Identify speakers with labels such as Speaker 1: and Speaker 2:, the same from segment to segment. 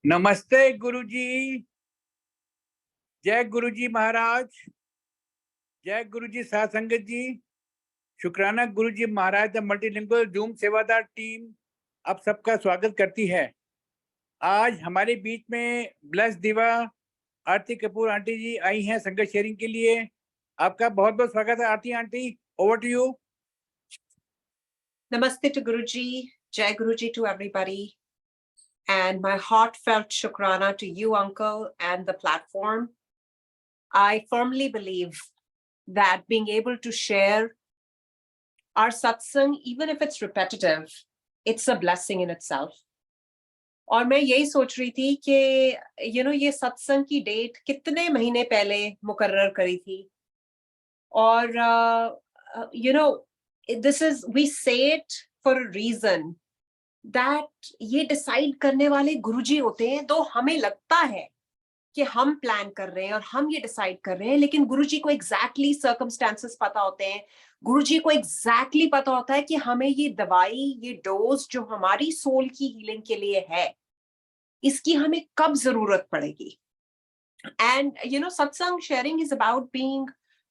Speaker 1: नमस्ते गुरुजी। जय गुरुजी महाराज, जय गुरुजी साथ संगत जी। शुक्राना गुरुजी महाराज। द मल्टीलिंगुअल जूम सेवादार टीम आप सबका स्वागत करती है। आज हमारे बीच में ब्लेस दिवा आरती कपूर आंटी जी आई हैं संगत शेयरिंग के लिए। आपका बहुत बहुत स्वागत है Aarti aunty, over to you.
Speaker 2: Namaste to Guruji, Jai Guruji to everybody, and my heartfelt shukrana to you, Uncle, and the platform. I firmly believe that being able to share our satsang, even if it's repetitive, it's a blessing in itself. और मैं यही सोच रही थी कि ये सत्संग की डेट कितने महीने पहले मुकर्रर करी थी और this is, we say it for a reason that ये डिसाइड करने वाले गुरुजी होते हैं। तो हमें लगता है कि हम प्लान कर रहे हैं और हम ये डिसाइड कर रहे हैं, लेकिन गुरुजी को एग्जैक्टली सर्कमस्टेंसेस पता होते हैं। गुरुजी को एग्जैक्टली पता होता है कि हमें ये दवाई, ये डोज जो हमारी सोल की हीलिंग के लिए है, इसकी हमें कब जरूरत पड़ेगी। एंड सत्संग sharing is about being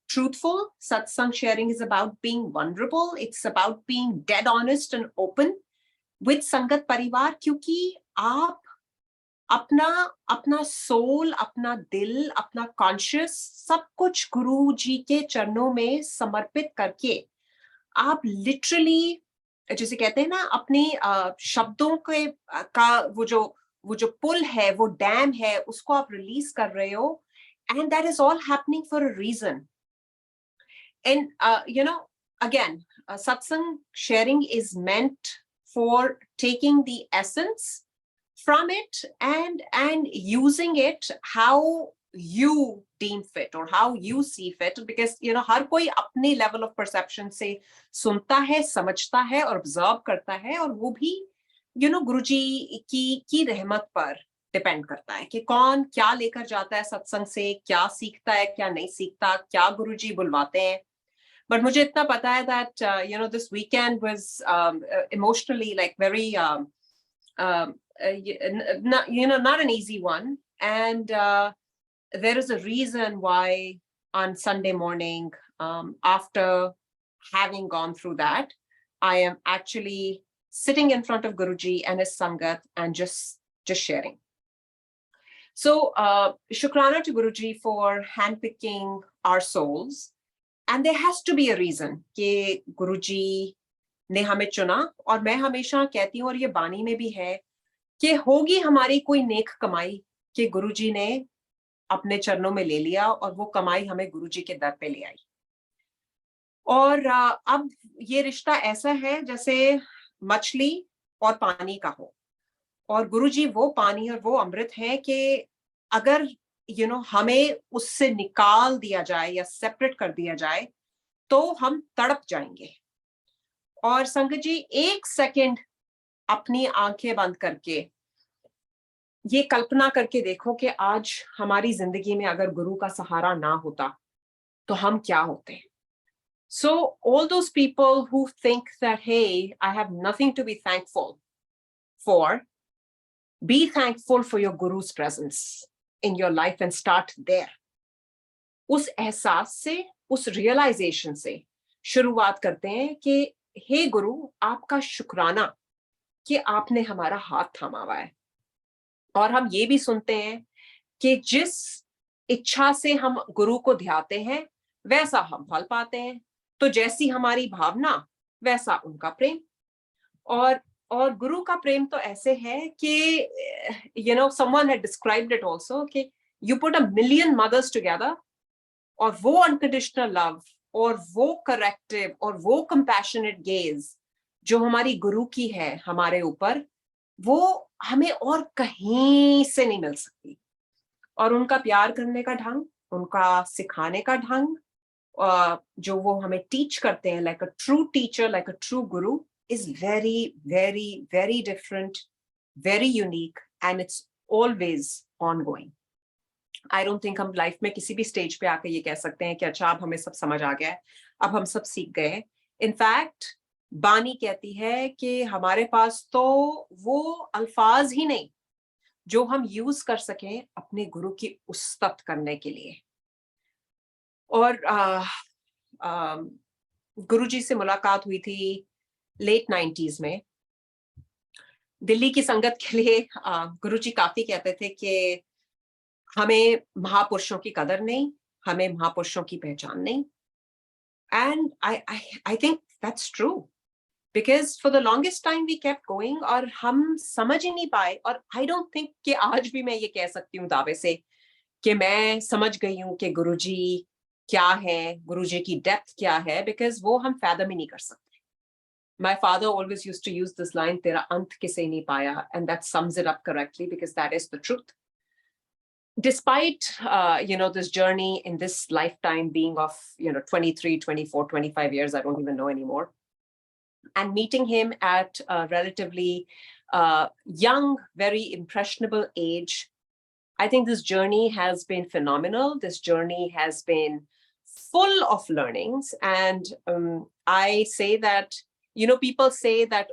Speaker 2: truthful. Satsang sharing is about being vulnerable. It's about being dead honest and open with संगत परिवार, क्योंकि आप अपना सोल, अपना दिल, अपना कॉन्शियस सब कुछ गुरु जी के चरणों में समर्पित करके आप लिटरली, जैसे कहते हैं ना, अपनी शब्दों के का वो जो पुल है, वो डैम है, उसको आप रिलीज कर रहे हो। And that is all happening for a reason. And again, satsang sharing is meant for taking the essence from it and using it how you deem fit or how you see fit, because हर कोई अपने level of perception से सुनता है, समझता है और observe करता है, और वो भी गुरुजी की रहमत पर डिपेंड करता है कि कौन क्या लेकर जाता है सत्संग से, क्या सीखता है, क्या नहीं सीखता, क्या गुरुजी बुलवाते हैं। But मुझे इतना पता है that this weekend was emotionally like very not an easy one, and there is a reason why on Sunday morning, after having gone through that, I am actually sitting in front of Guruji and his sangat and just sharing. So shukrana to Guruji for handpicking our souls. And there has to be a reason कि गुरुजी ने हमें चुना। और मैं हमेशा कहती हूँ, और ये बानी में भी है, कि होगी हमारी कोई नेक कमाई कि गुरुजी ने अपने चरणों में ले लिया और वो कमाई हमें गुरुजी के दर पे ले आई। और अब ये रिश्ता ऐसा है जैसे मछली और पानी का हो, और गुरुजी वो पानी और वो अमृत है कि अगर हमें उससे निकाल दिया जाए या सेपरेट कर दिया जाए तो हम तड़प जाएंगे। और संगत जी, एक सेकंड अपनी आंखें बंद करके ये कल्पना करके देखो कि आज हमारी जिंदगी में अगर गुरु का सहारा ना होता तो हम क्या होते। So all those people who think that, hey, I have nothing to be thankful for, be thankful for your Guru's presence in your life and start there. उस एहसास से, उस रियलाइजेशन से शुरुआत करते हैं कि हे गुरु, आपका शुक्राना कि आपने हमारा हाथ थामा हुआ है। और हम ये भी सुनते हैं कि जिस इच्छा से हम गुरु को ध्याते हैं वैसा हम फल पाते हैं। तो जैसी हमारी भावना वैसा उनका प्रेम। और गुरु का प्रेम तो ऐसे है कि someone had described it also कि you put a million mothers together, और वो unconditional love और वो corrective और वो compassionate gaze जो हमारी गुरु की है हमारे ऊपर, वो हमें और कहीं से नहीं मिल सकती। और उनका प्यार करने का ढंग, उनका सिखाने का ढंग, जो वो हमें टीच करते हैं, like a true teacher, like a true guru, is very, very, very different, very unique, and it's always ongoing. I don't think हम लाइफ में किसी भी स्टेज पे आके ये कह सकते हैं कि अच्छा अब हमें सब समझ आ गया है, अब हम सब सीख गए। इनफैक्ट बानी कहती है कि हमारे पास तो वो अल्फाज ही नहीं, जो हम यूज कर सकें अपने गुरु की उस्तत करने के लिए। और गुरु जी से मुलाकात हुई थी लेट 90s में। दिल्ली की संगत के लिए गुरु जी काफी कहते थे कि हमें महापुरुषों की कदर नहीं, हमें महापुरुषों की पहचान नहीं। And I think that's true, because for the longest time we kept going और हम समझ ही नहीं पाए। और आई डोंट थिंक कि आज भी मैं ये कह सकती हूँ दावे से कि मैं समझ गई हूँ कि गुरुजी क्या है, गुरुजी की डेप्थ क्या है, बिकॉज वो हम फैदम ही नहीं कर सकते। My father always used to use this line, तेरा अंत किसे नहीं पाया, and that sums it up correctly because that is the truth. Despite this journey in this lifetime being of 23, 24, 25 years, I don't even know anymore, and meeting him at a relatively young, very impressionable age, I think this journey has been phenomenal. This journey has been full of learnings. And I say that, people say that,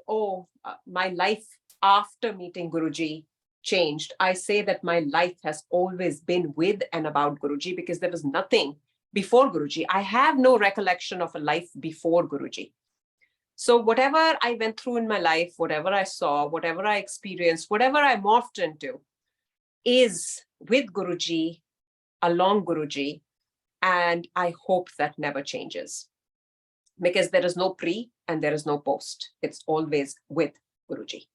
Speaker 2: my life after meeting Guruji changed. I say that my life has always been with and about Guruji, because there was nothing before Guruji. I have no recollection of a life before Guruji. So whatever I went through in my life, whatever I saw, whatever I experienced, whatever I morphed into, is with Guruji, along Guruji, and I hope that never changes, because there is no pre and there is no post. It's always with Guruji.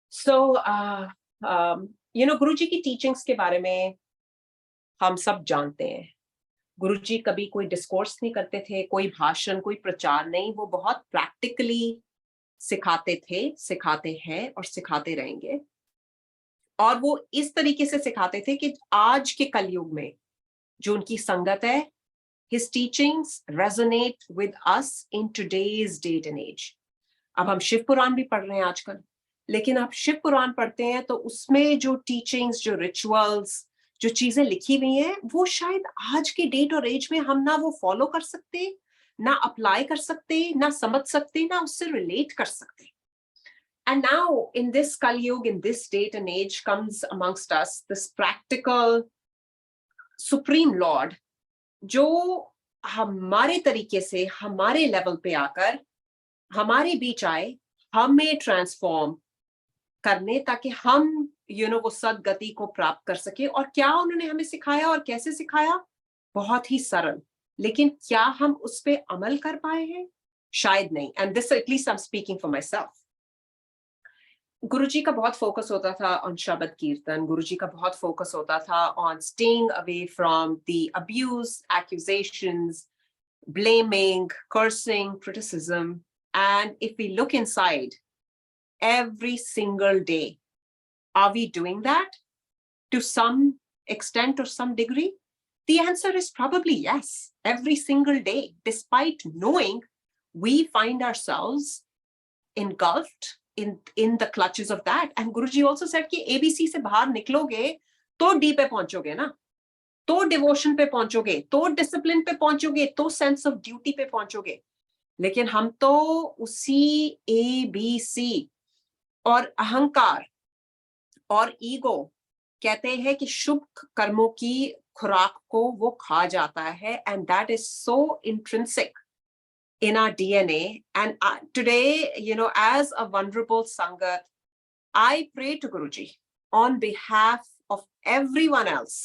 Speaker 2: So Guruji की teachings के बारे में हम सब जानते हैं। गुरुजी कभी कोई डिस्कोर्स नहीं करते थे, कोई भाषण, कोई प्रचार नहीं। वो बहुत प्रैक्टिकली सिखाते थे, सिखाते हैं और सिखाते रहेंगे। और वो इस तरीके से सिखाते थे कि आज के कलयुग में जो उनकी संगत है, his teachings resonate with us in today's date and age. अब हम शिव पुराण भी पढ़ रहे हैं आजकल, लेकिन आप शिव पुराण पढ़ते हैं तो उसमें जो टीचिंग्स, जो रिचुअल्स, जो चीजें लिखी हुई हैं, वो शायद आज के डेट और एज में हम ना वो फॉलो कर सकते, ना अप्लाई कर सकते, ना समझ सकते, ना उससे रिलेट कर सकते। And now in this Kali Yuga, in this date and age, comes amongst us this practical Supreme Lord, जो हमारे तरीके से, हमारे लेवल पे आकर हमारे बीच आए, हमें ट्रांसफॉर्म करने, ताकि हम वो सदगति को प्राप्त कर सके। और क्या उन्होंने हमें सिखाया और कैसे सिखाया? बहुत ही सरल, लेकिन क्या हम उस पे अमल कर पाए हैं? शायद नहीं। And this at least I am speaking for myself. Guruji का बहुत फोकस होता था ऑन शब्द कीर्तन। गुरुजी का बहुत फोकस होता था on staying away from the abuse, accusations, blaming, cursing, criticism. And if we look inside, every single day, are we doing that to some extent or some degree? The answer is probably yes. Every single day, despite knowing we find ourselves engulfed in the clutches of that. And Guruji also said कि ABC से बाहर निकलोगे तो D पे पहुंचोगे ना, तो devotion पे पहुंचोगे, तो डिसिप्लिन पे पहुंचोगे, तो सेंस ऑफ ड्यूटी पे पहुंचोगे। लेकिन हम तो उसी ABC और अहंकार और ईगो कहते हैं कि शुभ कर्मों की खुराक को वो खा जाता है। And that is so intrinsic in our DNA. And today, as a vulnerable Sangat, I pray to Guruji on behalf of everyone else,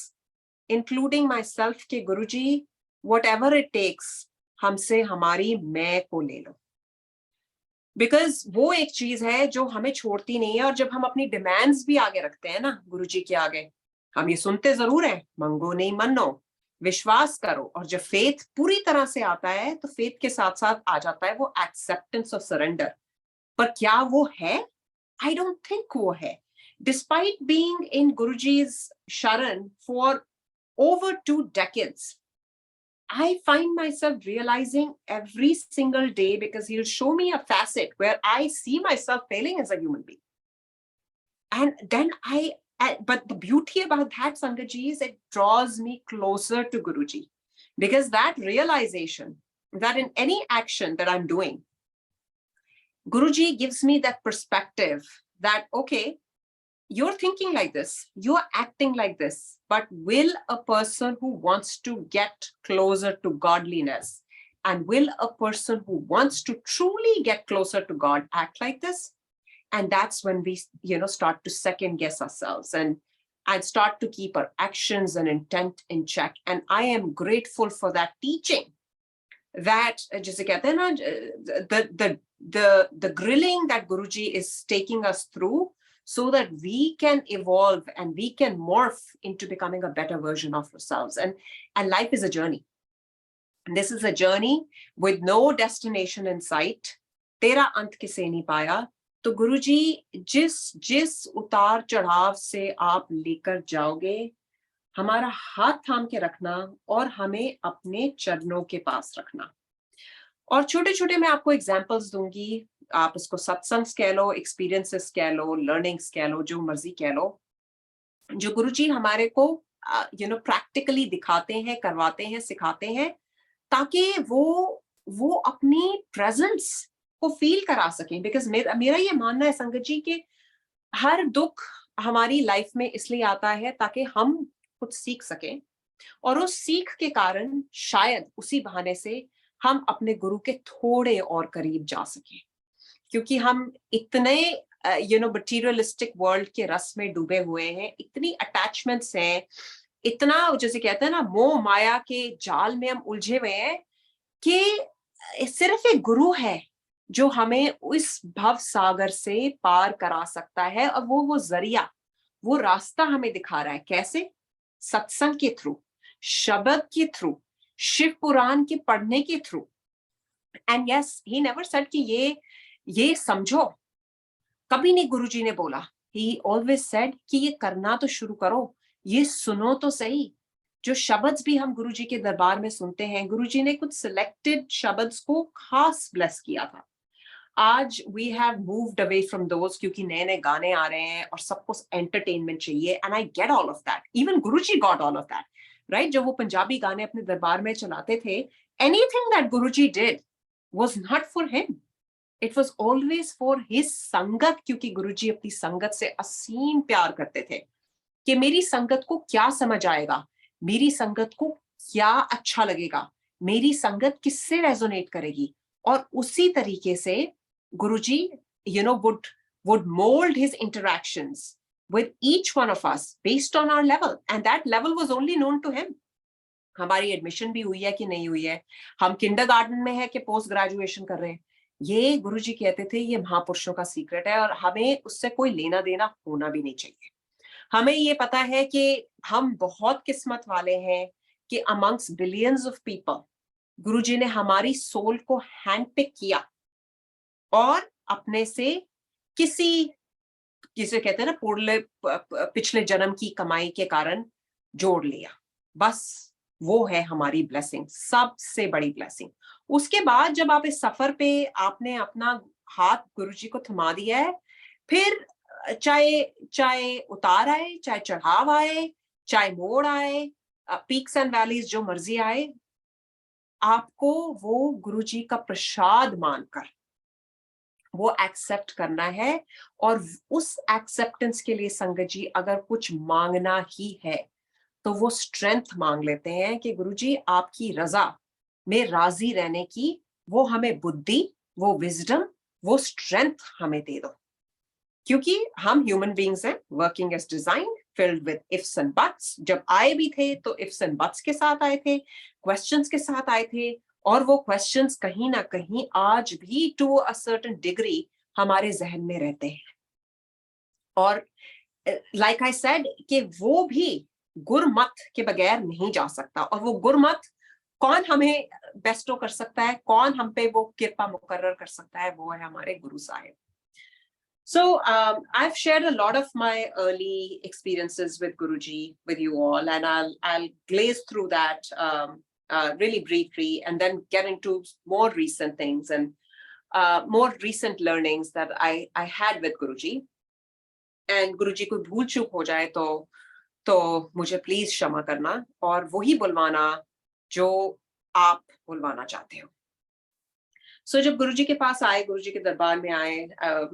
Speaker 2: including myself, कि Guruji, whatever it takes, हमसे हमारी मैं को ले लो। Because वो एक चीज है जो हमें छोड़ती नहीं है। और जब हम अपनी डिमांड्स भी आगे रखते हैं ना गुरुजी के आगे, हम ये सुनते जरूर है, मंगो नहीं मनो, विश्वास करो। और जब फेथ पूरी तरह से आता है तो फेथ के साथ साथ आ जाता है वो एक्सेप्टेंस और सरेंडर। पर क्या वो है? आई डोंट थिंक वो है। डिस्पाइट बीइंग इन गुरुजी's शरण for over 2 decades, I find myself realizing every single day, because he'll show me a facet where I see myself failing as a human being. And then but the beauty about that, Sangatji, is it draws me closer to Guruji, because that realization that in any action that I'm doing, Guruji gives me that perspective that, okay, you're thinking like this, you're acting like this, but will a person who wants to get closer to godliness, and will a person who wants to truly get closer to God act like this? And that's when we, start to second guess ourselves and start to keep our actions and intent in check. And I am grateful for that teaching, that जैसे कहते हैं ना, the grilling that Guruji is taking us through, so that we can evolve and we can morph into becoming a better version of ourselves. And life is a journey. And this is a journey with no destination in sight. तेरा अंत किसे नहीं पाया. तो गुरुजी जिस उतार चढ़ाव से आप लेकर जाओगे, हमारा हाथ थाम के रखना और हमें अपने चरणों के पास रखना. और छोटे छोटे मैं आपको एग्जांपल्स दूंगी, आप उसको सत्संग कह लो, एक्सपीरियंसेस कह लो, लर्निंग्स कह लो, जो मर्जी कह लो, जो गुरुजी हमारे को प्रैक्टिकली दिखाते हैं, करवाते हैं, सिखाते हैं, ताकि वो अपनी प्रेजेंस को फील करा सकें. बिकॉज मेरा ये मानना है संगत जी कि हर दुख हमारी लाइफ में इसलिए आता है ताकि हम कुछ सीख सकें, और उस सीख के कारण शायद उसी बहाने से हम अपने गुरु के थोड़े और करीब जा सकें. क्योंकि हम इतने मटीरियलिस्टिक वर्ल्ड के रस में डूबे हुए हैं, इतनी अटैचमेंट्स हैं, इतना जैसे कहते हैं ना, मोह माया के जाल में हम उलझे हुए हैं कि सिर्फ एक गुरु है जो हमें उस भव सागर से पार करा सकता है. और वो जरिया, वो रास्ता हमें दिखा रहा है. कैसे? सत्संग के थ्रू, शब्द के थ्रू, शिव पुराण के पढ़ने के through. And yes, he never said कि ये समझो. कभी नहीं गुरुजी ने बोला. ही ऑलवेज सेड कि ये करना तो शुरू करो, ये सुनो तो सही. जो शब्द भी हम गुरुजी के दरबार में सुनते हैं, गुरुजी ने कुछ सिलेक्टेड शब्द को खास ब्लेस किया था. आज we have moved away from those, क्योंकि नए नए गाने आ रहे हैं और सबको एंटरटेनमेंट चाहिए. And I get all of that. Even Guruji got all of that, right? जब वो पंजाबी गाने अपने दरबार में चलाते थे, anything that Guruji did was not for him. It was always for his संगत, क्योंकि गुरुजी अपनी संगत से असीम प्यार करते थे कि मेरी संगत को क्या समझ आएगा, मेरी संगत को क्या अच्छा लगेगा, मेरी संगत किससे रेजोनेट करेगी. और उसी तरीके से गुरुजी would mold his interactions with each one of us based on our level, and that level was only known to him. हमारी एडमिशन भी हुई है कि नहीं हुई है, हम किंडरगार्टन में है कि पोस्ट ग्रेजुएशन कर रहे हैं, ये गुरुजी कहते थे ये महापुरुषों का सीक्रेट है, और हमें उससे कोई लेना देना होना भी नहीं चाहिए. हमें ये पता है कि हम बहुत किस्मत वाले हैं कि अमंग्स बिलियंस ऑफ पीपल गुरुजी ने हमारी सोल को हैंड पिक किया और अपने से किसी, जिसे कहते हैं ना, पिछले जन्म की कमाई के कारण जोड़ लिया. बस वो है हमारी ब्लेसिंग, सबसे बड़ी ब्लेसिंग. उसके बाद जब आप इस सफर पे आपने अपना हाथ गुरुजी को थमा दिया है, फिर चाहे उतार आए, चाहे चढ़ाव आए, चाहे मोड़ आए, पीक्स एंड वैलीज जो मर्जी आए, आपको वो गुरुजी का प्रसाद मानकर वो एक्सेप्ट करना है. और उस एक्सेप्टेंस के लिए संगत जी अगर कुछ मांगना ही है तो वो स्ट्रेंथ मांग लेते हैं कि गुरुजी आपकी रजा में राजी रहने की वो हमें बुद्धि, वो विजडम, वो स्ट्रेंथ हमें दे दो. क्योंकि हम ह्यूमन बीइंग्स हैं, working as design, filled with ifs and buts. जब आए भी थे तो इफ्स एंड बट्स के साथ आए थे, क्वेश्चंस के साथ आए थे, और वो क्वेश्चंस कहीं ना कहीं आज भी टू अ सर्टेन डिग्री हमारे जहन में रहते हैं. और लाइक आई सेड कि वो भी गुरमत के बगैर नहीं जा सकता. और वो गुरमत कौन हमें बेस्टो कर सकता है, कौन हम पे वो कृपा मुकर्रर कर सकता है, वो है हमारे Guru Sahib. So I've shared a lot of my early experiences with Guruji with you all, and I'll glaze through that really briefly, and then get into more recent things and more recent learnings that I had with Guruji. And Guruji को भूल चूक हो जाए तो मुझे please क्षमा करना, और वही बुलवाना जो आप बुलवाना चाहते हो. So जब गुरुजी के पास आए, गुरुजी के दरबार में आए,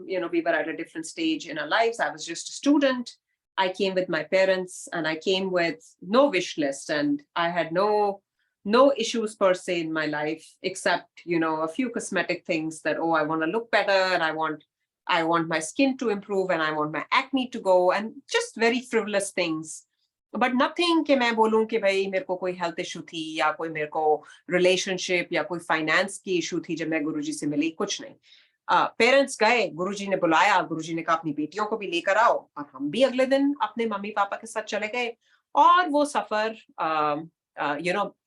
Speaker 2: we were at a different stage in our lives. I was just a student. I came with my parents, and I came with no wish list, and I had no issues per se in my life, except a few cosmetic things that, oh, I want to look better, and I want my skin to improve, and I want my acne to go, and just very frivolous things. But nothing कि मैं बोलूं कि भाई मेरे को कोई health issue थी, या कोई मेरे को रिलेशनशिप या कोई फाइनेंस की इशू थी जब मैं गुरुजी से मिली, कुछ नहीं. पेरेंट्स गए, गुरुजी ने बुलाया, गुरुजी ने कहा अपनी बेटियों को भी लेकर आओ, और हम भी अगले दिन अपने मम्मी पापा के साथ चले गए. और वो सफर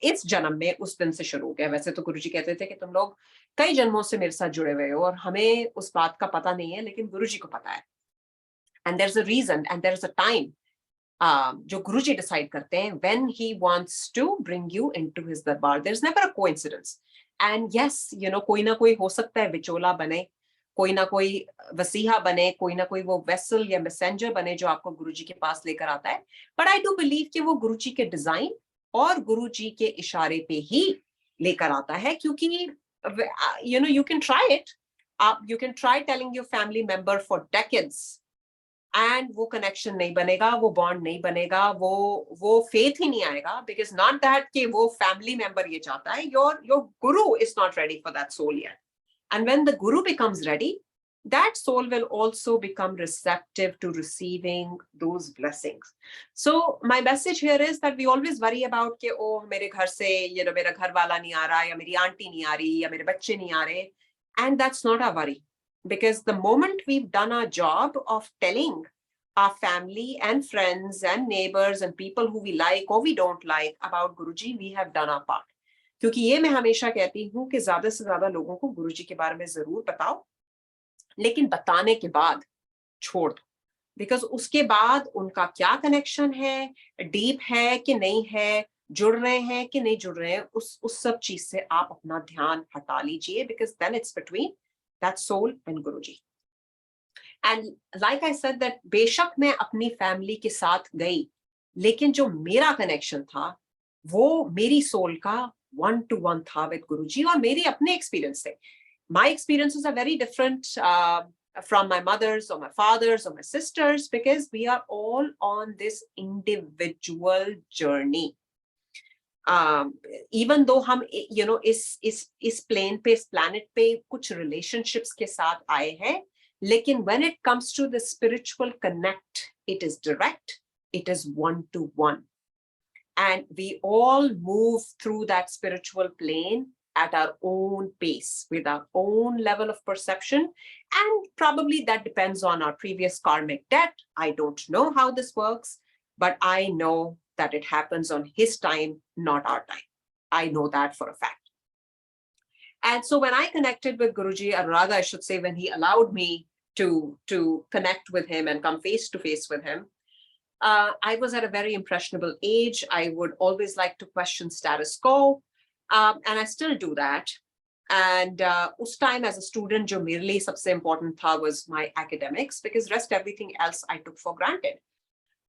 Speaker 2: इस जन्म में उस दिन से शुरू हो गया. वैसे तो गुरुजी कहते थे कि तुम लोग कई जन्मों से मेरे साथ जुड़े हुए हो, और हमें उस बात का पता नहीं है, लेकिन गुरुजी को पता है. And there is a reason and there is a time जो गुरुजी डिसाइड करते हैं when he wants to bring you into his darbar. There's never a coincidence. And yes, कोई ना कोई हो सकता है विचोला बने, कोई ना कोई वसीहा बने, कोई ना कोई वो वेसल या मैसेंजर बने जो आपको गुरुजी के पास लेकर आता है. बट आई डू बिलीव कि वो गुरुजी के डिजाइन और गुरुजी के इशारे पे ही लेकर आता है, क्योंकि you can try it. You can try telling your family member for decades, and वो कनेक्शन नहीं बनेगा, वो बॉन्ड नहीं बनेगा, वो फेथ ही नहीं आएगा. बिकॉज नॉट दैट कि वो फैमिली मेंबर ये चाहता है, your guru is not ready for that soul yet. And when the guru becomes ready, that soul will also become receptive to receiving those blessings. So my message here is that we always worry about कि oh मेरे घर से मेरा घर वाला नहीं आ रहा, या मेरी आंटी नहीं आ रही, या मेरे बच्चे नहीं आ रहे. And that's not our worry. Because the moment we've done our job of telling our family and friends and neighbors and people who we like or we don't like about Guruji, we have done our part. क्योंकि ये मैं हमेशा कहती हूँ कि ज्यादा से ज्यादा लोगों को गुरुजी के बारे में जरूर बताओ, लेकिन बताने के बाद छोड़ दो. बिकॉज उसके बाद उनका क्या कनेक्शन है, डीप है कि नहीं है, जुड़ रहे हैं कि नहीं जुड़ रहे हैं, उस सब चीज से आप अपना ध्यान हटा लीजिए. Because then it's between that soul and Guruji. And like I said that बेशक मैं अपनी फैमिली के साथ गई, लेकिन जो मेरा कनेक्शन था वो मेरी सोल का 1-to-1 था with Guruji, और मेरे अपने एक्सपीरियंस थे. My experiences are very different from my mother's or my father's or my sister's, because we are all on this individual journey. Even though हम इस प्लेन पे, इस प्लैनेट पे कुछ रिलेशनशिप्स के साथ आए हैं, लेकिन when it comes to the spiritual connect, it is direct, it is 1-to-1, and we all move through that spiritual plane at our own pace, with our own level of perception, and probably that depends on our previous karmic debt. I don't know how this works, but I know that it happens on his time, not our time. I know that for a fact. And so when I connected with Guruji, or rather I should say when he allowed me to connect with him and come face to face with him, I was at a very impressionable age. I would always like to question status quo, and I still do that. And us time as a student, jo mere liye sabse important tha was my academics, because rest everything else I took for granted.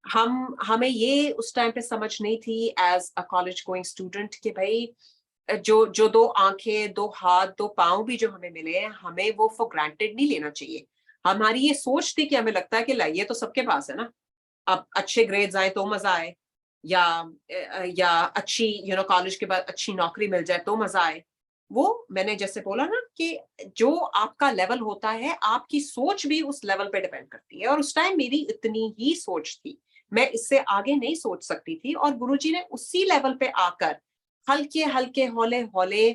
Speaker 2: हमें ये उस time पे समझ नहीं थी as a college going student कि भाई जो 2 आंखें, 2 हाथ, 2 पांव भी जो हमें मिले हैं, हमें वो फॉर ग्रांटेड नहीं लेना चाहिए. हमारी ये सोच थी कि हमें लगता है कि ये तो सबके पास है ना, अब अच्छे ग्रेड्स आए तो मजा आए, या अच्छी कॉलेज के बाद अच्छी नौकरी मिल जाए तो मजा आए. वो मैंने जैसे बोला ना कि जो आपका लेवल होता है, आपकी सोच भी उस लेवल पे डिपेंड करती है. और उस टाइम मेरी इतनी ही सोच थी, मैं इससे आगे नहीं सोच सकती थी. और गुरुजी ने उसी लेवल पे आकर हल्के हल्के हौले हौले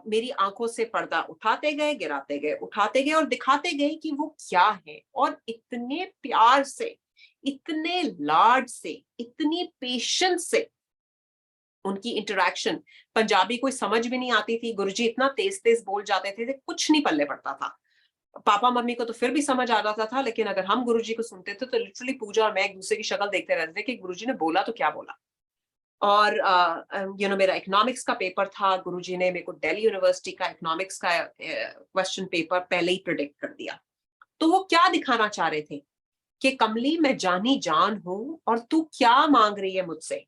Speaker 2: मेरी आंखों से पर्दा उठाते गए, गिराते गए, उठाते गए, और दिखाते गए कि वो क्या है. और इतने प्यार से, इतने लाड से, इतनी पेशेंस से उनकी इंटरेक्शन. पंजाबी कोई समझ भी नहीं आती थी, गुरुजी इतना तेज तेज बोल जाते थे, कुछ नहीं पल्ले पड़ता था. पापा मम्मी को तो फिर भी समझ आ जाता था, लेकिन अगर हम गुरुजी को सुनते थे तो लिटरली पूजा और मैं एक दूसरे की शक्ल देखते रहते थे कि गुरुजी ने बोला तो क्या बोला. और मेरा इकोनॉमिक्स का पेपर था, गुरुजी ने मेरे को दिल्ली यूनिवर्सिटी का इकोनॉमिक्स का क्वेश्चन पेपर पहले ही प्रेडिक्ट कर दिया. तो वो क्या दिखाना चाह रहे थे कि कमली मैं जानी जान हूं और तू क्या मांग रही है मुझसे.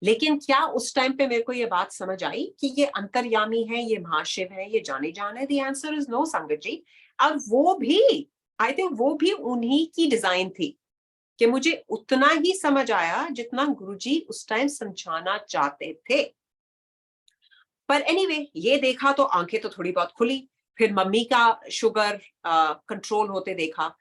Speaker 2: लेकिन क्या उस टाइम पे मेरे को ये बात समझ आई कि ये अंतर्यामी है, ये महाशिव है, ये जाने जान है? द आंसर इज नो संगत जी। और वो भी, आई थिंक वो भी उन्हीं की डिजाइन थी कि मुझे उतना ही समझ आया जितना गुरुजी उस टाइम समझाना चाहते थे। पर एनीवे, ये देखा तो आंखें तो थोड़ी बहुत खुली। फिर मम्मी का शुगर कंट्रोल होते देखा।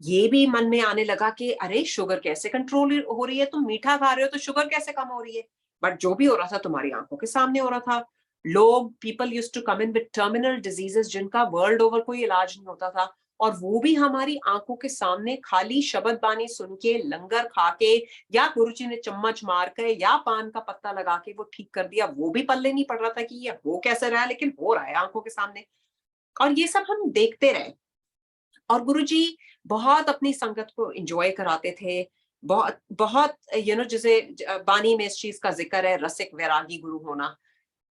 Speaker 2: ये भी मन में आने लगा कि अरे शुगर कैसे कंट्रोल हो रही है, तुम मीठा खा रहे हो तो शुगर कैसे कम हो रही है? बट जो भी हो रहा था तुम्हारी आंखों के सामने हो रहा था। लोग, people used to come in with terminal diseases जिनका वर्ल्ड ओवर कोई इलाज नहीं होता था, और वो भी हमारी आंखों के सामने खाली शब्द बानी सुन के, लंगर खा के, या गुरुजी ने चम्मच मार के या पान का पत्ता लगा के वो ठीक कर दिया। वो भी पल्ले नहीं पड़ रहा था कि ये हो कैसे रहा है, लेकिन हो रहा है आंखों के सामने। और ये सब हम देखते रहे। और गुरुजी बहुत अपनी संगत को एंजॉय कराते थे। बहुत बहुत जैसे बानी में इस चीज का जिक्र है, रसिक वैरागी गुरु होना।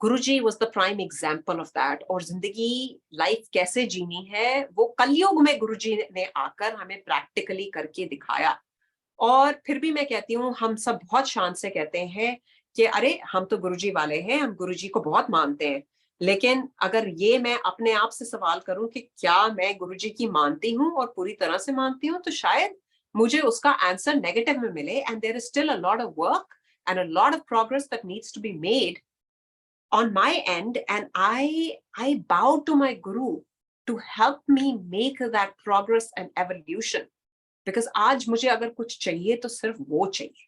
Speaker 2: Guruji was the prime example of that. और जिंदगी, लाइफ कैसे जीनी है, वो कलयुग में गुरुजी ने आकर हमें प्रैक्टिकली करके दिखाया। और फिर भी मैं कहती हूँ, हम सब बहुत शान से कहते हैं कि अरे हम तो गुरुजी वाले हैं, हम गुरुजी को बहुत मानते हैं। लेकिन अगर ये मैं अपने आप से सवाल करूं कि क्या मैं गुरुजी की मानती हूँ और पूरी तरह से मानती हूँ, तो शायद मुझे उसका आंसर नेगेटिव में मिले। And there is still a lot of work and a lot of progress that needs to be made on my end, and I bow to my guru to help me make that progress and evolution, because आज मुझे अगर कुछ चाहिए तो सिर्फ वो चाहिए।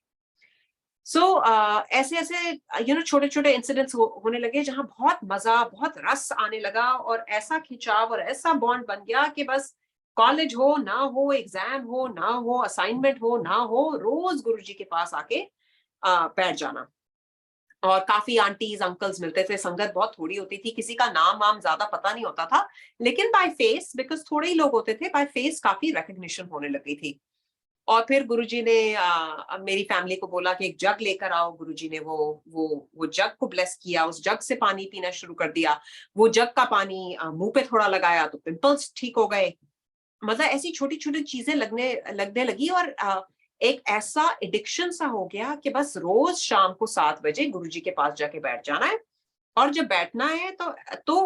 Speaker 2: ऐसे ऐसे छोटे छोटे इंसिडेंट्स होने लगे जहां बहुत मजा, बहुत रस आने लगा, और ऐसा खिंचाव और ऐसा बॉन्ड बन गया कि बस कॉलेज हो ना हो, एग्जाम हो ना हो, असाइनमेंट हो ना हो, रोज गुरुजी के पास आके बैठ जाना। और काफी आंटीज अंकल्स मिलते थे। संगत बहुत थोड़ी होती थी, किसी का नाम वाम ज्यादा पता नहीं होता था, लेकिन बाय फेस, बिकॉज थोड़े ही लोग होते थे, बाय फेस काफी रिकग्निशन होने लगी थी। और फिर गुरुजी ने मेरी फैमिली को बोला कि एक जग लेकर आओ। गुरुजी ने वो जग को ब्लेस किया, उस जग से पानी पीना शुरू कर दिया। वो जग का पानी मुंह पे थोड़ा लगाया तो पिंपल्स ठीक हो गए। मतलब ऐसी छोटी छोटी चीजें लगने लगी, और एक ऐसा एडिक्शन सा हो गया कि बस रोज शाम को 7 बजे गुरुजी के पास जाके बैठ जाना है। और जब बैठना है तो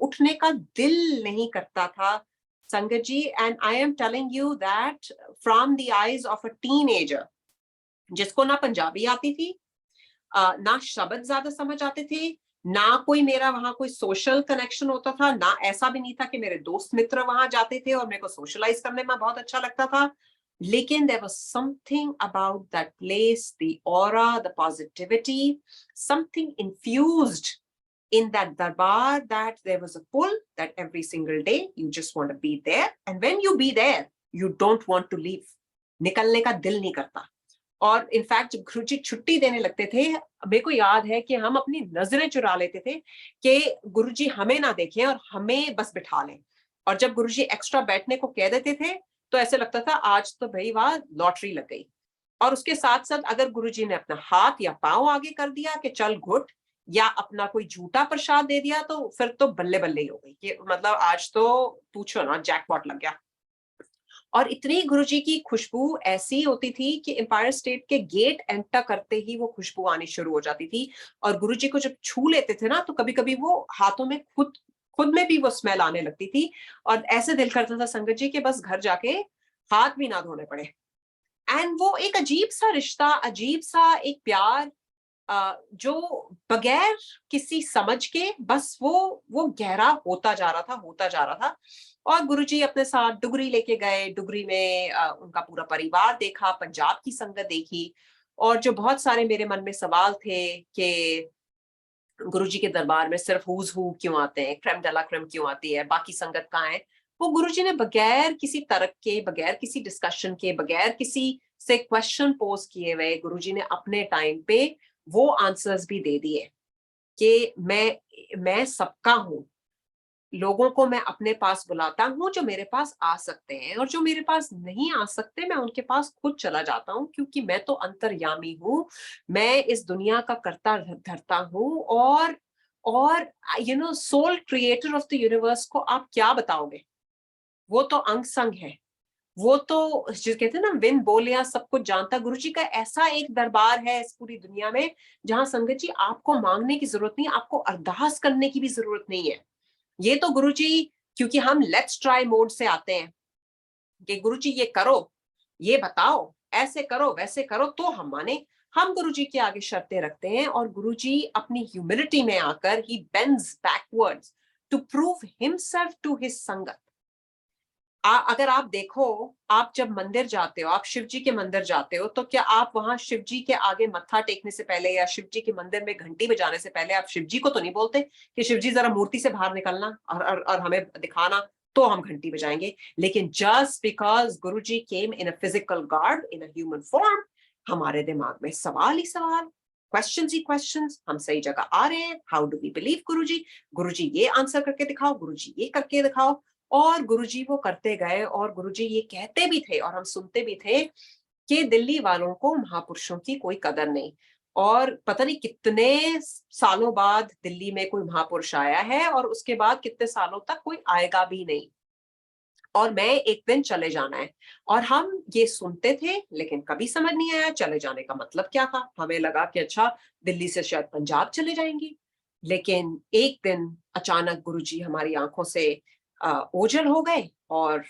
Speaker 2: उठने का दिल नहीं करता था, संगत जी। And I am telling you that from the eyes of a teenager, जिसको ना पंजाबी आती थी, ना शब्द ज्यादा समझ आते थे, ना कोई मेरा वहां कोई सोशल कनेक्शन होता था, ना ऐसा भी नहीं था कि मेरे दोस्त मित्र वहां जाते थे और मेरे को सोशलाइज करने में बहुत अच्छा लगता था। लेकिन there was something about that place, the aura, the positivity, something infused in that darbar, that there was a pull that every single day you just want to be there, and when you be there you don't want to leave. निकलने का दिल नहीं करता। और in fact जब गुरुजी छुट्टी देने लगते थे, मेरे को याद है कि हम अपनी नजरें चुरा लेते थे कि गुरुजी हमें ना देखें और हमें बस बिठा लें। और जब गुरुजी एक्स्ट्रा बैठने को कह देते थे तो ऐसे लगता था आज तो भाई वाह, लॉटरी लग गई। और उसके साथ साथ अगर गुरुजी ने अपना हाथ या पांव आगे कर दिया कि चल घुट, या अपना कोई झूठा प्रसाद दे दिया, तो फिर तो बल्ले बल्ले ही हो गई कि मतलब आज तो पूछो ना, जैकपॉट लग गया। और इतनी गुरुजी की खुशबू ऐसी होती थी कि एम्पायर स्टेट के गेट एंटर करते ही वो खुशबू आनी शुरू हो जाती थी। और गुरुजी को जब छू लेते थे ना, तो कभी कभी वो हाथों में खुद खुद में भी वो स्मेल आने लगती थी, और ऐसे दिल करता था संगत जी के बस घर जाके हाथ भी ना धोने पड़े। एंड वो एक अजीब सा रिश्ता, अजीब सा एक प्यार, जो बगैर किसी समझ के बस वो गहरा होता जा रहा था, होता जा रहा था। और गुरुजी अपने साथ डुगरी लेके गए। डुगरी में उनका पूरा परिवार देखा, पंजाब की संगत देखी। और जो बहुत सारे मेरे मन में सवाल थे कि गुरुजी के दरबार में सिर्फ हुज हु क्यों आते हैं, क्रेम डला क्रेम क्यों आती है, बाकी संगत कहाँ है, वो गुरुजी ने बगैर किसी तर्क के, बगैर किसी डिस्कशन के, बगैर किसी से क्वेश्चन पोज किए हुए, गुरुजी ने अपने टाइम पे वो आंसर्स भी दे दिए कि मैं सबका हूं। लोगों को मैं अपने पास बुलाता हूँ जो मेरे पास आ सकते हैं, और जो मेरे पास नहीं आ सकते मैं उनके पास खुद चला जाता हूँ, क्योंकि मैं तो अंतर्यामी हूँ। मैं इस दुनिया का कर्ता धर्ता हूँ। और sole creator of the universe को आप क्या बताओगे, वो तो अंग संग है। वो तो जो कहते हैं ना, विन बोलिया सब कुछ जानता। गुरुजी का ऐसा एक दरबार है इस पूरी दुनिया में जहां संगत जी आपको मांगने की जरूरत नहीं, आपको अरदास करने की भी जरूरत नहीं है। ये तो गुरुजी, क्योंकि हम लेट्स ट्राई मोड से आते हैं कि गुरुजी ये करो, ये बताओ, ऐसे करो, वैसे करो तो हम माने। हम गुरुजी के आगे शर्तें रखते हैं और गुरुजी अपनी ह्यूमिलिटी में आकर ही bends backwards to prove himself to his sangat. अगर आप देखो, आप जब मंदिर जाते हो, आप शिव जी के मंदिर जाते हो, तो क्या आप वहां शिव जी के आगे मत्था टेकने से पहले या शिव जी के मंदिर में घंटी बजाने से पहले आप शिव जी को तो नहीं बोलते कि शिव जी जरा मूर्ति से बाहर निकलना और हमें दिखाना, तो हम घंटी बजाएंगे। लेकिन just because guru ji came in a physical guard, in a human form, हमारे दिमाग में सवाल ही सवाल, क्वेश्चंस ही क्वेश्चंस, हम सही जगह आ रहे हैं, हाउ डू वी बिलीव गुरुजी, गुरुजी ये आंसर करके दिखाओ, गुरुजी ये करके दिखाओ। और गुरुजी वो करते गए और गुरुजी ये कहते भी थे और हम सुनते भी थे कि दिल्ली वालों को महापुरुषों की कोई कदर नहीं। और पता नहीं कितने सालों बाद दिल्ली में कोई महापुरुष आया है और उसके बाद कितने सालों तक कोई आएगा भी नहीं, और मैं एक दिन चले जाना है। और हम ये सुनते थे लेकिन कभी समझ नहीं आया चले जाने का मतलब क्या था। हमें लगा कि अच्छा दिल्ली से शायद पंजाब चले जाएंगे। लेकिन एक दिन अचानक गुरुजी हमारी आंखों से ओझल हो गए और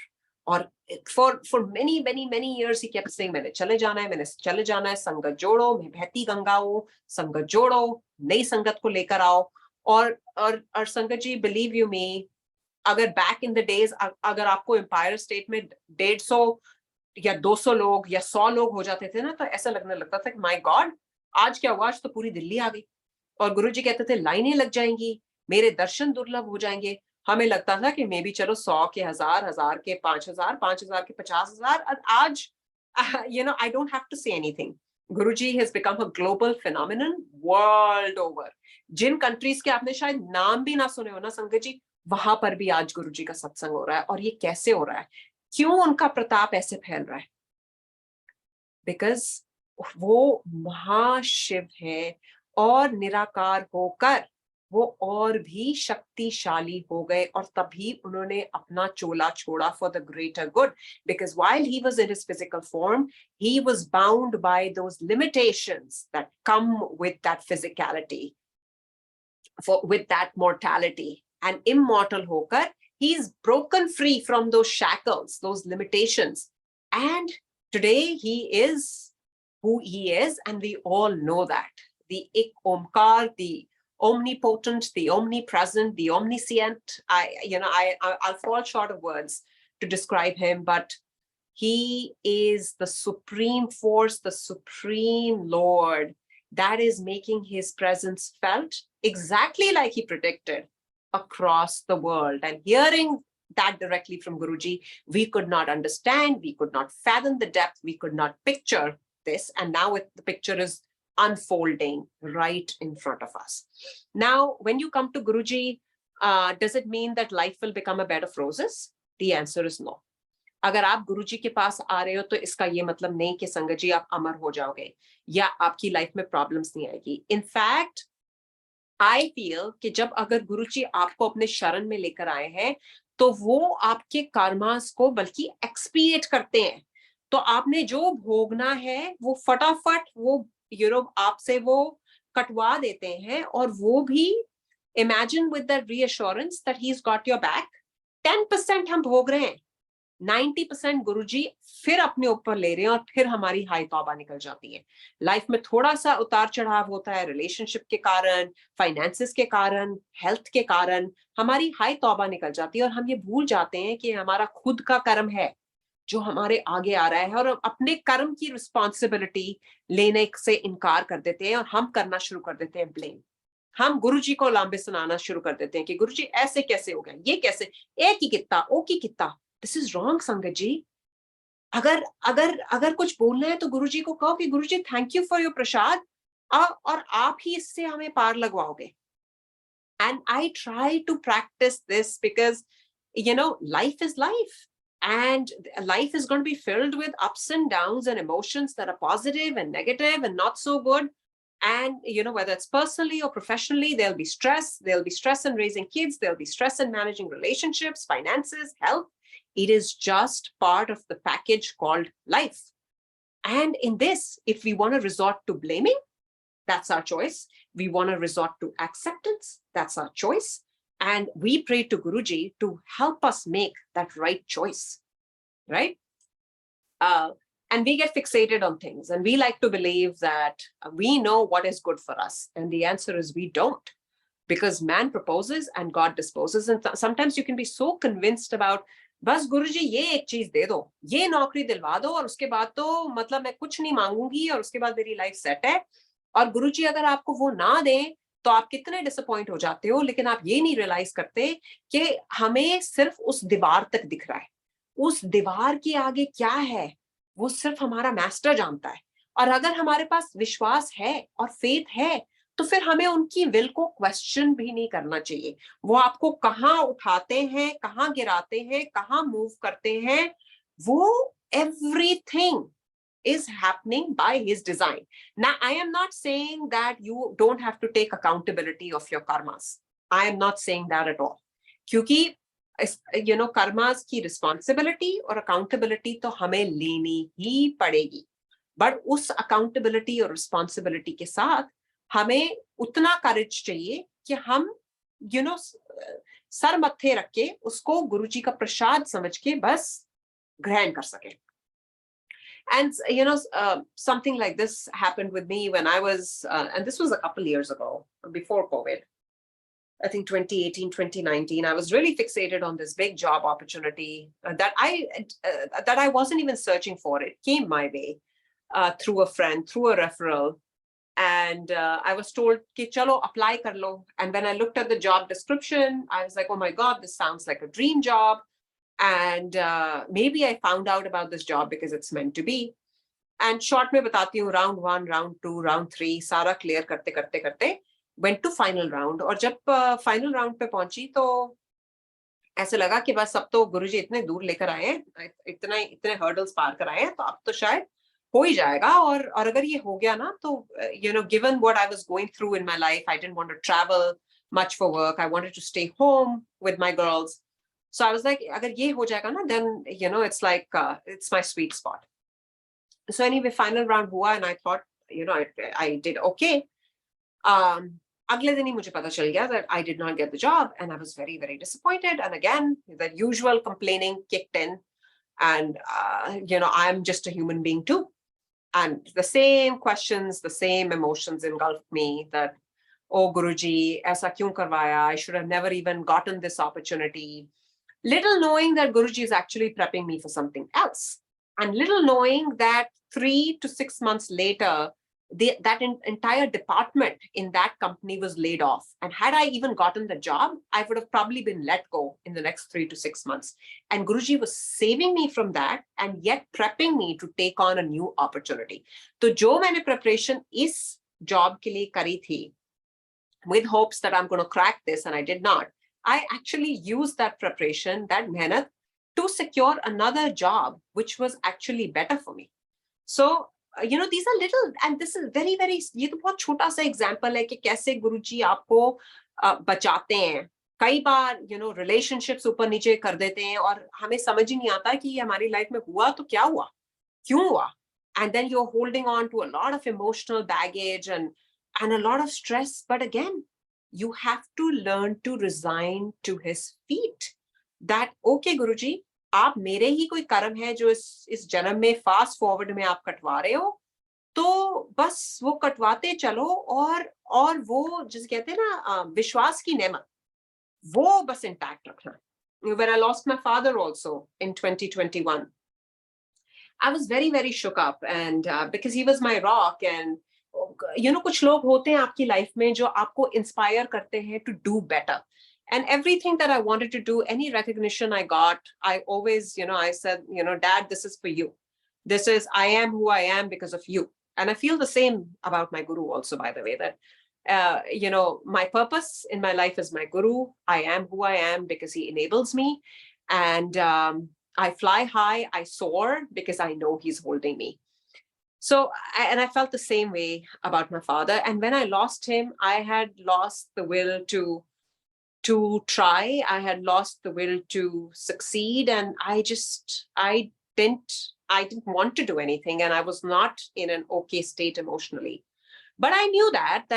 Speaker 2: for many many many years he kept saying मैंने चले जाना है, मैंने चले जाना है, संगत जोड़ो, मैं बहती गंगा हूं, संगत जोड़ो, नई संगत को लेकर आओ। और संगत जी, बिलीव यू मी, अगर बैक इन द डेज अगर आपको एम्पायर स्टेट में 150 या 200 लोग या 100 लोग हो जाते थे ना, तो ऐसा लगने लगता था कि माय गॉड, आज क्या हुआ, आज तो पूरी दिल्ली आ गई। और गुरुजी कहते थे लाइनें लग जाएंगी, मेरे दर्शन दुर्लभ हो जाएंगे। हमें लगता था कि मे बी चलो 100 के 1000, 1000 के 5000, 5000 के 50000। और आज I don't have to say anything. Guruji has become a global phenomenon world over. Jin countries के आपने शायद नाम भी ना सुने हो ना संगत जी, वहां पर भी आज गुरुजी का सत्संग हो रहा है। और ये कैसे हो रहा है, क्यों उनका प्रताप ऐसे फैल रहा है? बिकॉज वो महाशिव है और निराकार होकर वो और भी शक्तिशाली हो गए, और तभी उन्होंने अपना चोला छोड़ा for the greater good. Because while he was in his physical form, he was bound by those limitations that come with that physicality, with that mortality. And immortal hokar, he's broken free from those shackles, those limitations. And today he is who he is, and we all know that. The Ik Omkar, the omnipotent, the omnipresent, the omniscient. I'll fall short of words to describe him, but he is the supreme force, the supreme Lord that is making his presence felt exactly like he predicted across the world. And hearing that directly from Guruji, we could not understand, we could not fathom the depth, we could not picture this. And now the picture is unfolding right in front of us. Now, when you come to Guruji, does it mean that life will become a bed of roses? The answer is no. अगर आप गुरुजी के पास आ रहे हो तो इसका ये मतलब नहीं कि संगत जी आप अमर हो जाओगे या आपकी लाइफ में प्रॉब्लम्स नहीं आएगी। इनफैक्ट आई फील कि जब अगर गुरुजी आपको अपने शरण में लेकर आए हैं तो वो आपके कर्मास को बल्कि एक्सपिएट करते हैं। तो आपने जो भोगना है वो फटाफट वो आपसे वो कटवा देते हैं, और वो भी imagine with the reassurance that he has got your back. 10% हम भोग रहे हैं, 90% गुरुजी फिर अपने ऊपर ले रहे हैं, और फिर हमारी हाई तौबा निकल जाती है। लाइफ में थोड़ा सा उतार चढ़ाव होता है, रिलेशनशिप के कारण, फाइनेंसेस के कारण, हेल्थ के कारण, हमारी हाई तौबा निकल जाती है, और हम ये भूल जाते हैं कि हमारा खुद का कर्म है जो हमारे आगे आ रहा है, और अपने कर्म की रिस्पॉन्सिबिलिटी लेने से इनकार कर देते हैं और हम करना शुरू कर देते हैं ब्लेम। हम गुरुजी को लांबे सुनाना शुरू कर देते हैं कि गुरुजी ऐसे कैसे हो गया, ये कैसे, एक ही कितना, ओ की कितना। दिस इज रॉन्ग संगत जी। अगर कुछ बोलना है तो गुरुजी को कहो कि Guruji thank you for your prasad, और आप ही इससे हमें पार लगवाओगे। And I try to practise this because life is life, and life is going to be filled with ups and downs and emotions that are positive and negative and not so good. And whether it's personally or professionally, there'll be stress in raising kids, there'll be stress in managing relationships, finances, health. It is just part of the package called life. And in this, if we want to resort to blaming, that's our choice. We want to resort to acceptance, that's our choice. And we pray to Guruji to help us make that right choice, right? And we get fixated on things, and we like to believe that we know what is good for us. And the answer is we don't, because man proposes and God disposes. And sometimes you can be so convinced about, बस गुरुजी ये एक चीज दे दो, ये नौकरी दिलवा दो, और उसके बाद तो मतलब मैं कुछ नहीं मांगूंगी, और उसके बाद मेरी लाइफ सेट है. और गुरुजी अगर आपको वो ना दें तो आप कितने डिसअपॉइंट हो जाते हो. लेकिन आप ये नहीं रियलाइज करते कि हमें सिर्फ उस दीवार तक दिख रहा है. उस दीवार के आगे क्या है वो सिर्फ हमारा मास्टर जानता है. और अगर हमारे पास विश्वास है और फेथ है तो फिर हमें उनकी विल को क्वेश्चन भी नहीं करना चाहिए. वो आपको कहाँ उठाते हैं, कहाँ गिराते हैं, कहाँ मूव करते हैं, वो everything is happening by his design. Now, I am not saying that you don't have to take accountability of your karmas. I am not saying that at all. क्योंकि कर्मास की रिस्पॉन्सिबिलिटी और accountability तो हमें लेनी ही पड़ेगी. But उस accountability और responsibility के साथ हमें उतना करेज चाहिए कि हम सर मत्थे रख के उसको गुरुजी का प्रसाद समझ के बस ग्रहण कर सके. And something like this happened with me when I was, and this was a couple years ago, before COVID. I think 2018, 2019, I was really fixated on this big job opportunity that I wasn't even searching for. It came my way through a friend, through a referral. And I was told, Ki chalo, apply kar lo. And when I looked at the job description, I was like, oh my God, this sounds like a dream job. And maybe I found out about this job because it's meant to be. And short mein batati hu, round 1, round 2, round 3, सारा clear करते करते करते went to final round. और जब final round पे पहुंची तो ऐसे लगा कि बस अब तो गुरुजी इतने दूर लेकर आए हैं, इतने hurdles पार कर आए हैं, तो अब तो शायद हो ही जाएगा. और अगर ये हो गया ना तो given what I was going through in my life, I didn't want to travel much for work. I wanted to stay home with my girls. So I was like, agar ye ho jayega na, then it's like it's my sweet spot. So anyway, final round hua, and I thought I did okay. Agle din hi mujhe pata chal gaya that I did not get the job, and I was very, very disappointed. And again, the usual complaining kicked in, and I'm just a human being too, and the same questions, the same emotions engulfed me. That, oh Guruji, aisa kyun karwaya? I should have never even gotten this opportunity. Little knowing that Guruji is actually prepping me for something else. And little knowing that 3 to 6 months later, that entire department in that company was laid off. And had I even gotten the job, I would have probably been let go in the next 3 to 6 months. And Guruji was saving me from that and yet prepping me to take on a new opportunity. So jo maine preparation is job ke liye kari thi, with hopes that I'm going to crack this, and I did not. I actually used that preparation, that mehnat, to secure another job, which was actually better for me. So, these are little, and this is very, very, ये तो बहुत छोटा सा example है कि कैसे गुरुजी आपको बचाते हैं. कई बार, relationships ऊपर नीचे कर देते हैं और हमें समझ ही नहीं आता कि ये हमारी life में हुआ तो क्या हुआ, क्यों हुआ. And then you're holding on to a lot of emotional baggage and a lot of stress. But again, you have to learn to resign to his feet. That, okay, Guruji, आप मेरे ही कोई कर्म है जो इस जन्म में फास्ट फॉरवर्ड में आप कटवा रहे हो, तो बस वो कटवाते चलो और वो जिसे कहते हैं ना विश्वास की नेमत, वो बस इंटैक्ट रखना. When I lost my father also in 2021, I was very, very shook up, and because he was my rock. And कुछ लोग होते हैं आपकी लाइफ में जो आपको इंस्पायर करते हैं to do better. And everything that I wanted to do, any recognition I got, I always, I said, Dad, this is for you. I am who I am because of you. And I feel the same about my guru also, by the way, that, my purpose in my life is my guru. I am who I am because he enables me. And I fly high, I soar because I know he's holding me. So, and I felt the same way about my father. And when I lost him, I had lost the will to to try. I had lost the will to succeed, and I didn't want to do anything, and I was not in an okay state emotionally. But I knew that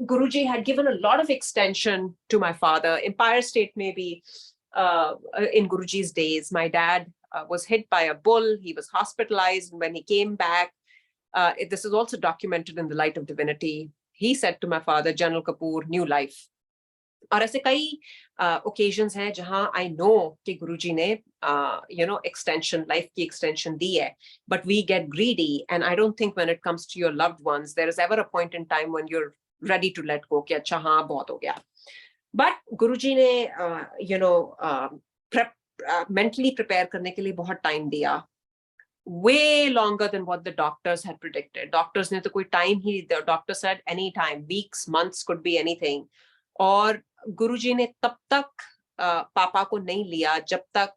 Speaker 2: Guruji had given a lot of extension to my father. Empire State maybe in Guruji's days. My dad was hit by a bull. He was hospitalized. And when he came back, this is also documented in the Light of Divinity. He said to my father, General Kapur, new life. और ऐसे कई occasions हैं जहां I know कि गुरुजी ने extension, life की extension दी है, but we get greedy, and I don't think when it comes to your loved ones there is ever a point in time when you're ready to let go कि अच्छा हाँ बहुत हो गया. But गुरुजी ने mentally prepare करने के लिए बहुत time दिया, way longer than what the doctors had predicted. Doctors ने तो कोई time he, the doctor said any time, weeks, months, could be anything. और गुरुजी ने तब तक पापा को नहीं लिया जब तक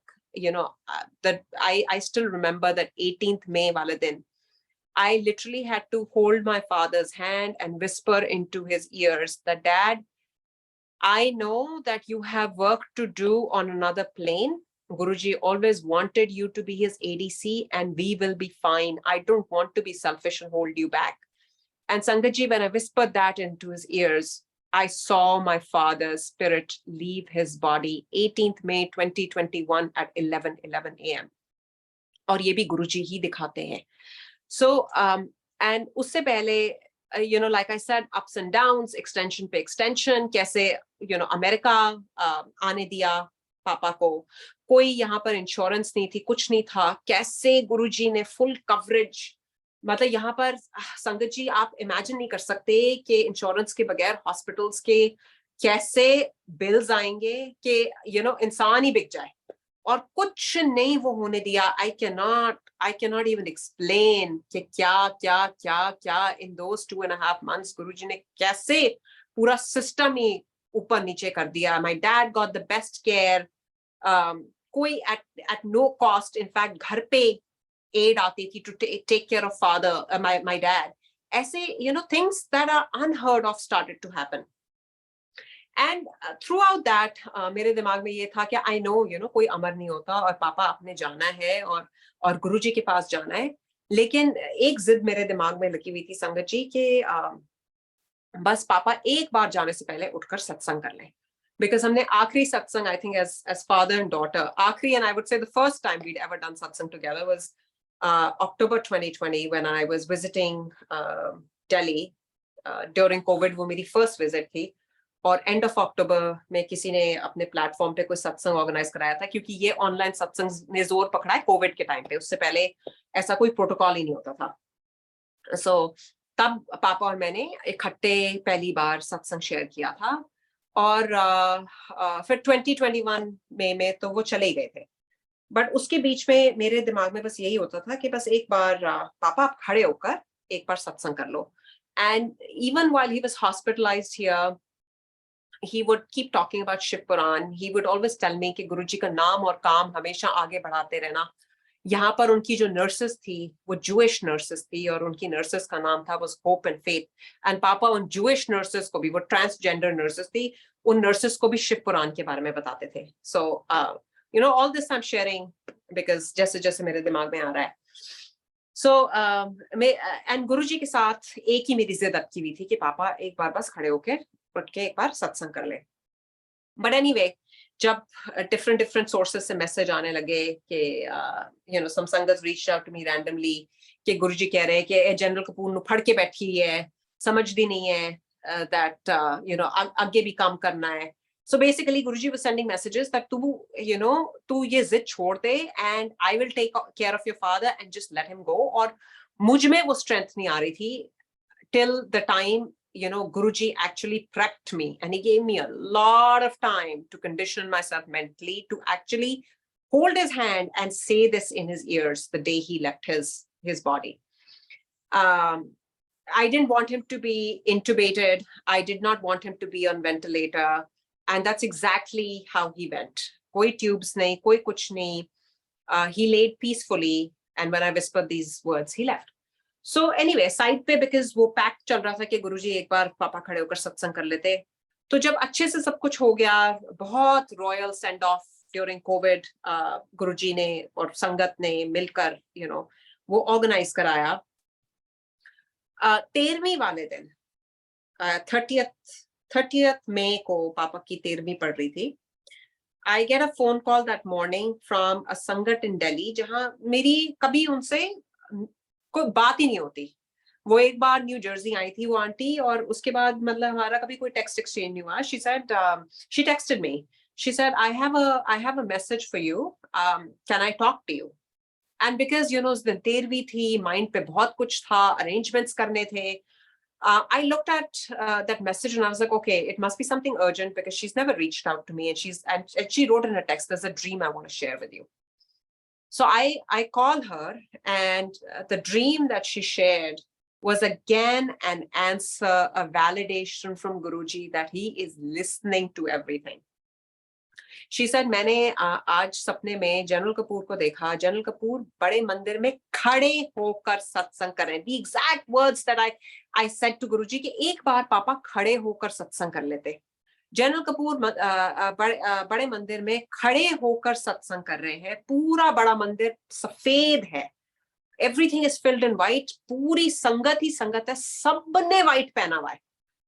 Speaker 2: that I still remember that 18th May वाले दिन I literally had to hold my father's hand and whisper into his ears that, Dad, I know that you have work to do on another plane. Guruji always wanted you to be his ADC, and we will be fine. I don't want to be selfish and hold you back. And Sangatji, when I whispered that into his ears, I saw my father's spirit leave his body 18th May 2021 at 11:11 a.m. और ये भी गुरुजी ही दिखाते हैं. So, and उससे पहले, like I said, ups and downs, extension पे extension, कैसे, America आने दिया पापा को, कोई यहाँ पर इंश्योरेंस नहीं थी, कुछ नहीं था, कैसे गुरुजी ने फुल कवरेज, मतलब यहाँ पर संगत जी आप इमेजिन नहीं कर सकते कि इंश्योरेंस के बगैर हॉस्पिटल्स के कैसे बिल्स आएंगे कि इंसान ही बिक जाए, और कुछ नहीं वो होने दिया. I cannot even explain कि क्या in those 2.5 months गुरुजी ने कैसे पूरा सिस्टम ही ऊपर नीचे कर दिया. My dad got the best care, कोई at no cost. In fact, घर पे aid आती थी to take care of father, my dad. ऐसे, things that are unheard of started to happen. And throughout that, मेरे दिमाग में ये था कि I know, कोई अमर नहीं होता, और पापा आपने जाना है और गुरुजी के पास जाना है. लेकिन एक जिद मेरे दिमाग में लगी हुई थी संगत जी कि बस पापा एक बार जाने से पहले उठकर सत्संग कर लें. Because हमने आखिरी सत्संग, I think as father and daughter, आखिरी, and I would say the first time we'd ever done satsang together was October 2020 when I was visiting Delhi during COVID. वो मेरी first visit थी, और end of October में किसी ने अपने platform पे कोई सत्संग ऑर्गेनाइज कराया था, क्योंकि ये ऑनलाइन सत्संग ने जोर पकड़ा है कोविड के टाइम पे. उससे पहले ऐसा कोई प्रोटोकॉल ही नहीं होता था. So तब पापा और मैंने इकट्ठे पहली बार सत्संग शेयर किया था, और फिर 2021 में तो वो चले गए थे. बट उसके बीच में मेरे दिमाग में बस यही होता था कि बस एक बार पापा आप खड़े होकर एक बार सत्संग कर लो. And even while he was hospitalized here, he would keep talking about Shiv Puran. He would always tell me कि गुरुजी का नाम और काम हमेशा आगे बढ़ाते रहना. यहाँ पर उनकी जो नर्सेस थी वो Jewish nurses थी, और उनकी nurses का नाम था was Hope and Faith. And पापा उन Jewish nurses को भी, वो transgender nurses थी, उन nurses को भी शिव पुराण के बारे में बताते थे. So all this I'm sharing because जैसे जैसे मेरे दिमाग में आ रहा है. So and गुरुजी के साथ एक ही मेरी जिद अटकी हुई थी कि पापा एक बार बस खड़े होकर उठ के एक बार सत्संग कर ले. But anyway, जब different sources से message आने लगे कि some sanghas reached out to me randomly कि गुरुजी कह रहे हैं कि जनरल कपूर नु फड़ के बैठी है, समझदी नहीं है that आगे भी काम करना है. So basically Guruji was sending messages that तू ये जिद छोड़ दे, and I will take care of your father and just let him go. और मुझ में वो strength नहीं आ रही थी till the time Guruji actually prepped me, and he gave me a lot of time to condition myself mentally to actually hold his hand and say this in his ears the day he left his body. I didn't want him to be intubated. I did not want him to be on ventilator. And that's exactly how he went. Koi tubes nahi, koi kuch nahi. He laid peacefully. And when I whispered these words, he left. So anyway, side pe, because वो pact चल रहा था कि गुरुजी एक बार पापा खड़े होकर सत्संग कर लेते, तो जब अच्छे से सब कुछ हो गया, बहुत royal send off during Covid Guruji ने और संगत ने मिलकर वो ऑर्गेनाइज कराया। 13वीं वाले दिन 30th मई को पापा की 13वीं पड़ रही थी। I get a phone call that morning from a संगत in Delhi, जहां मेरी कभी उनसे कोई बात ही नहीं होती। वो एक बार न्यू जर्सी आई थी वो आंटी, और उसके बाद मतलब हमारा कभी कोई टेक्स्ट एक्सचेंज नहीं हुआ। She texted me. She said, I have a message for you. Can I talk to you? And because उस दिन 13वीं थी, माइंड पे बहुत कुछ था, अरेंजमेंट्स करने थे। I looked at that message and I was like, okay, it must be something urgent because she's never reached out to me, and she wrote in a text, there's a dream I want to share with you. So I called her, and the dream that she shared was again an answer, a validation from Guruji that he is listening to everything. She said, मैंने आज सपने में general Kapoor को देखा। General Kapoor बड़े मंदिर में खड़े होकर सत्संग कर रहे हैं। The exact words that I said to गुरुजी कि एक बार पापा खड़े होकर सत्संग कर लेते। जनरल कपूर बड़े मंदिर में खड़े होकर सत्संग कर रहे हैं। पूरा बड़ा मंदिर सफेद है। Everything is filled in white. पूरी संगत ही संगत है। सबने व्हाइट पहना हुआ है।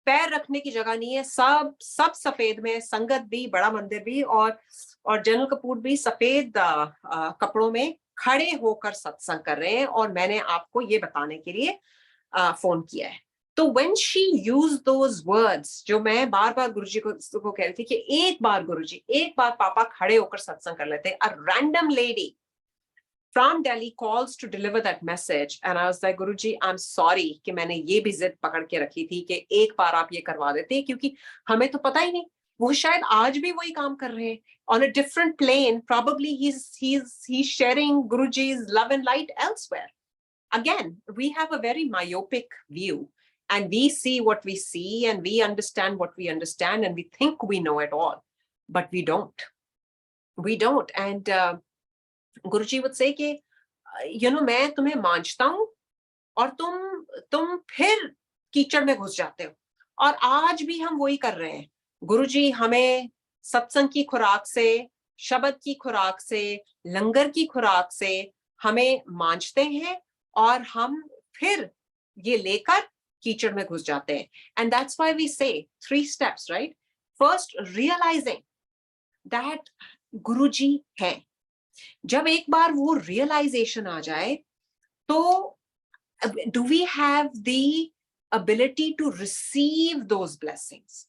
Speaker 2: पैर रखने की जगह नहीं है। सब सफेद में, संगत भी, बड़ा मंदिर भी, और जनरल कपूर भी सफेद कपड़ों में खड़े होकर सत्संग कर रहे हैं। और मैंने आपको ये बताने के लिए फोन किया है। तो when she used those words, जो मैं बार बार गुरुजी को कह रही थी कि एक बार गुरुजी, एक बार पापा खड़े होकर सत्संग कर लेते। A random lady from Delhi calls to deliver that message, and I was like, Guruji, I'm sorry कि मैंने ये भी जिद पकड़ के रखी थी कि एक बार आप ये करवा देते, क्योंकि हमें तो पता ही नहीं, वो शायद आज भी वही काम कर रहे हैं on a different plane. Probably he's sharing Guruji's love and light elsewhere. Again, we have a very myopic view, and we see what we see, and we understand what we understand, and we think we know it all, but we don't. And Guruji would say कि मैं तुम्हें मांझता हूं और तुम फिर कीचड़ में घुस जाते हो, और आज भी हम वही कर रहे हैं। गुरुजी हमें सत्संग की खुराक से, शब्द की खुराक से, लंगर की खुराक से हमें मांझते हैं, और हम फिर ये लेकर कीचड़ में घुस जाते हैं। And that's why we say 3 steps, right? First, realizing that गुरुजी है। जब एक बार वो रियलाइजेशन आ जाए, तो do we have the ability to receive those blessings?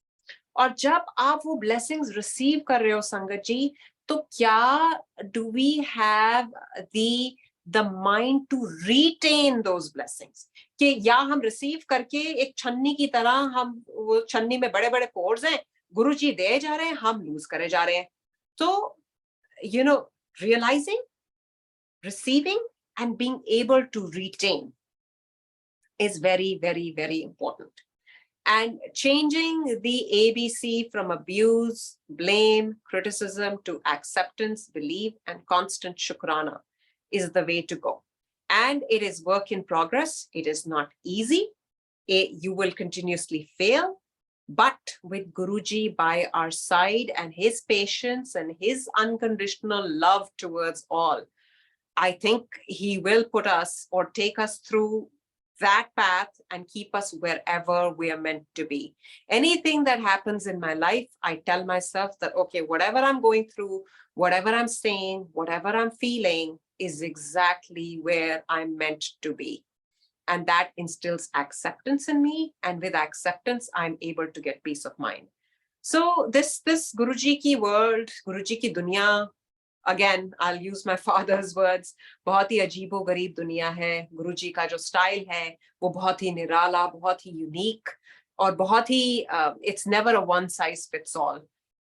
Speaker 2: और जब आप वो blessings receive कर रहे हो संगत जी, तो क्या do we have the mind to retain those blessings? कि या हम receive करके एक छन्नी की तरह, हम वो छन्नी में बड़े बड़े pores हैं, गुरुजी दे जा रहे हैं, हम lose करे जा रहे हैं। तो realizing, receiving, and being able to retain is very, very, very important. And changing the ABC from abuse, blame, criticism to acceptance, belief, and constant shukrana is the way to go. And it is work in progress. It is not easy. You will continuously fail. But with Guruji by our side, and his patience and his unconditional love towards all, I think he will put us or take us through that path and keep us wherever we are meant to be. Anything that happens in my life, I tell myself that, okay, whatever I'm going through, whatever I'm saying, whatever I'm feeling is exactly where I'm meant to be. And that instills acceptance in me. And with acceptance, I'm able to get peace of mind. So this Guruji ki world, Guruji ki dunya, again, I'll use my father's words, बहुत ही अजीबो गरीब दुनिया है। गुरुजी का जो style है वो बहुत ही निराला, बहुत ही यूनिक, और बहुत ही it's never a one size fits all.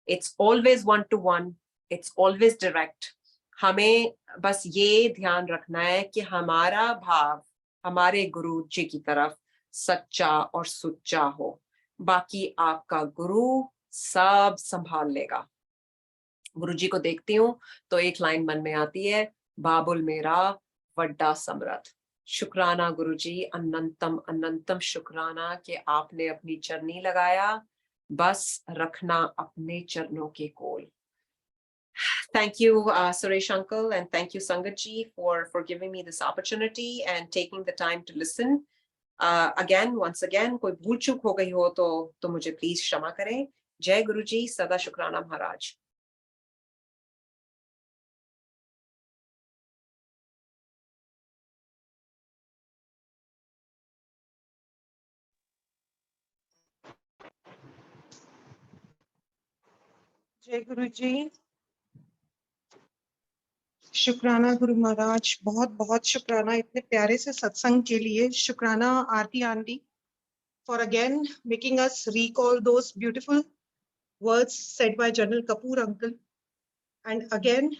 Speaker 2: It's always one to one. It's always direct. हमें बस ये ध्यान रखना है कि हमारा भाव हमारे गुरु जी की तरफ सच्चा और सुच्चा हो। बाकी आपका गुरु सब संभाल लेगा। गुरु जी को देखती हूँ तो एक लाइन मन में आती है, बाबुल मेरा वड्डा समरथ। शुक्राना गुरु जी, अनंतम अनंतम शुक्राना कि आपने अपनी चरनी लगाया, बस रखना अपने चरणों के कोल. Thank you, Suresh uncle, and thank you, Sangat ji, for giving me this opportunity and taking the time to listen. Again, once again, कोई भूल चूक हो गई हो तो मुझे प्लीज क्षमा करें. जय गुरु जी, सदा शुक्राना महाराज.
Speaker 3: जय गुरु जी, शुक्राना गुरु महाराज, बहुत बहुत शुक्राना इतने प्यारे से सत्संग के लिए. शुक्राना आरती aunty for again making us recall those beautiful words said by General Kapur uncle. And again,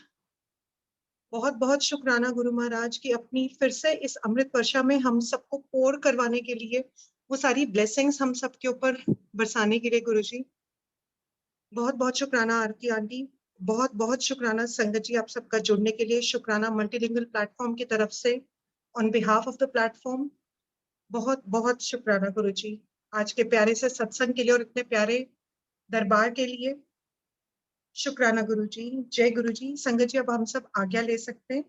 Speaker 3: बहुत बहुत शुक्राना गुरु महाराज की अपनी फिर से इस अमृत वर्षा में हम सबको पोर करवाने के लिए, वो सारी ब्लेसिंग्स हम सबके ऊपर बरसाने के लिए. गुरु जी बहुत बहुत शुक्राना आरती आंटी, बहुत बहुत शुक्राना संगत जी आप सबका जुड़ने के लिए. शुक्राना मल्टीलिंगुअल प्लेटफॉर्म की तरफ से on behalf of the platform बहुत बहुत शुक्राना गुरु जी आज के प्यारे से सत्संग के लिए और इतने प्यारे दरबार के लिए. शुक्राना गुरु जी. जय गुरु जी. संगत जी अब हम सब आज्ञा ले सकते हैं.